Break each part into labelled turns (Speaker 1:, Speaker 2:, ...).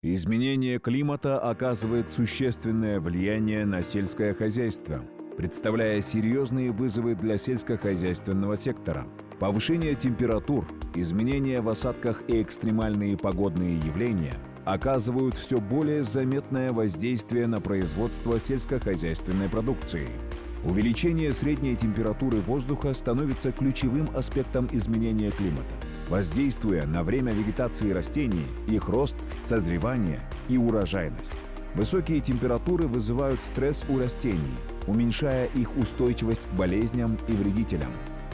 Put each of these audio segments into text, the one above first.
Speaker 1: Изменение климата оказывает существенное влияние на сельское хозяйство, представляя серьезные вызовы для сельскохозяйственного сектора. Повышение температур, изменения в осадках и экстремальные погодные явления оказывают все более заметное воздействие на производство сельскохозяйственной продукции. Увеличение средней температуры воздуха становится ключевым аспектом изменения климата, воздействуя на время вегетации растений, их рост, созревание и урожайность. Высокие температуры вызывают стресс у растений, уменьшая их устойчивость к болезням и вредителям.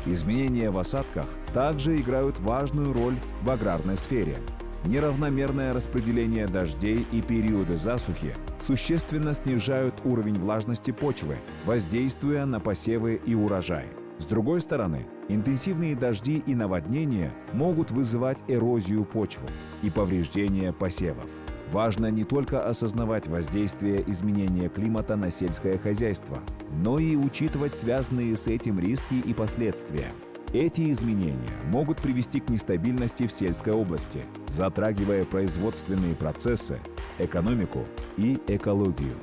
Speaker 1: Изменения в осадках также играют важную роль в аграрной сфере. Неравномерное распределение дождей и периоды засухи существенно снижают уровень влажности почвы, воздействуя на посевы и урожай. С другой стороны, интенсивные дожди и наводнения могут вызывать эрозию почвы и повреждение посевов. Важно не только осознавать воздействие изменения климата на сельское хозяйство, но и учитывать связанные с этим риски и последствия. Эти изменения могут привести к нестабильности в сельской области, затрагивая производственные процессы, экономику и экологию.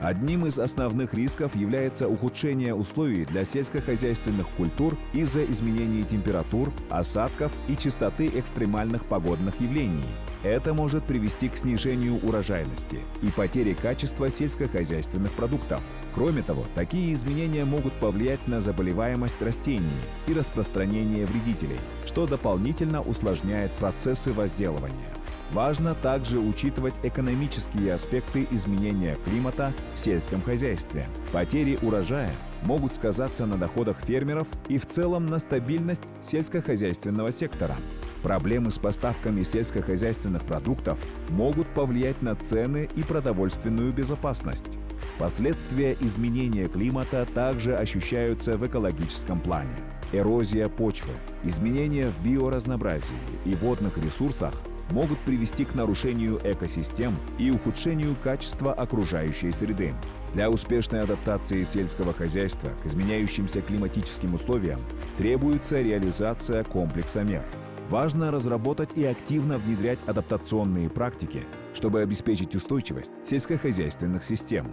Speaker 1: Одним из основных рисков является ухудшение условий для сельскохозяйственных культур из-за изменений температур, осадков и частоты экстремальных погодных явлений. Это может привести к снижению урожайности и потере качества сельскохозяйственных продуктов. Кроме того, такие изменения могут повлиять на заболеваемость растений и распространение вредителей, что дополнительно усложняет процессы возделывания. Важно также учитывать экономические аспекты изменения климата в сельском хозяйстве. Потери урожая могут сказаться на доходах фермеров и в целом на стабильность сельскохозяйственного сектора. Проблемы с поставками сельскохозяйственных продуктов могут повлиять на цены и продовольственную безопасность. Последствия изменения климата также ощущаются в экологическом плане. Эрозия почвы, изменения в биоразнообразии и водных ресурсах могут привести к нарушению экосистем и ухудшению качества окружающей среды. Для успешной адаптации сельского хозяйства к изменяющимся климатическим условиям требуется реализация комплекса мер. Важно разработать и активно внедрять адаптационные практики, чтобы обеспечить устойчивость сельскохозяйственных систем.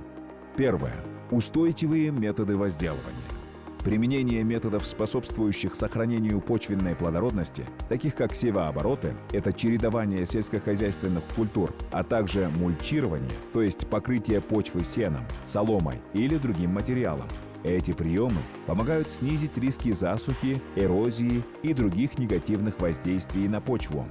Speaker 1: Первое. Устойчивые методы возделывания. Применение методов, способствующих сохранению почвенной плодородности, таких как севообороты, это чередование сельскохозяйственных культур, а также мульчирование, то есть покрытие почвы сеном, соломой или другим материалом. Эти приемы помогают снизить риски засухи, эрозии и других негативных воздействий на почву.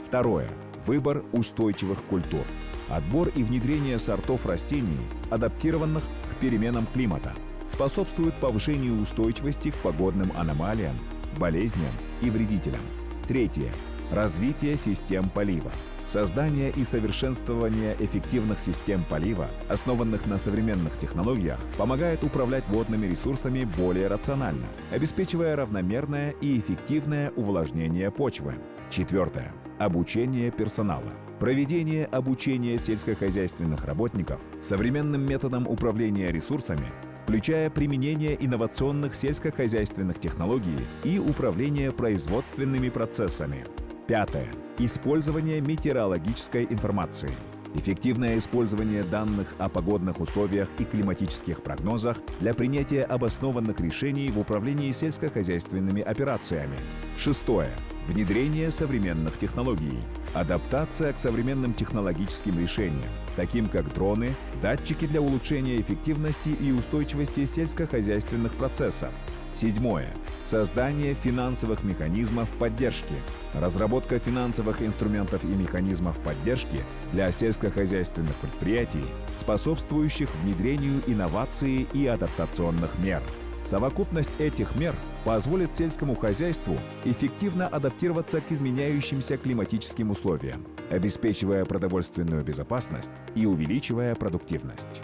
Speaker 1: Второе. Выбор устойчивых культур. Отбор и внедрение сортов растений, адаптированных к переменам климата, способствует повышению устойчивости к погодным аномалиям, болезням и вредителям. Третье. Развитие систем полива. Создание и совершенствование эффективных систем полива, основанных на современных технологиях, помогает управлять водными ресурсами более рационально, обеспечивая равномерное и эффективное увлажнение почвы. Четвертое. Обучение персонала. Проведение обучения сельскохозяйственных работников современным методам управления ресурсами, включая применение инновационных сельскохозяйственных технологий и управление производственными процессами. Пятое. Использование метеорологической информации. Эффективное использование данных о погодных условиях и климатических прогнозах для принятия обоснованных решений в управлении сельскохозяйственными операциями. Шестое. Внедрение современных технологий. Адаптация к современным технологическим решениям, таким как дроны, датчики для улучшения эффективности и устойчивости сельскохозяйственных процессов. Седьмое. Создание финансовых механизмов поддержки. Разработка финансовых инструментов и механизмов поддержки для сельскохозяйственных предприятий, способствующих внедрению инноваций и адаптационных мер. Совокупность этих мер позволит сельскому хозяйству эффективно адаптироваться к изменяющимся климатическим условиям, обеспечивая продовольственную безопасность и увеличивая продуктивность.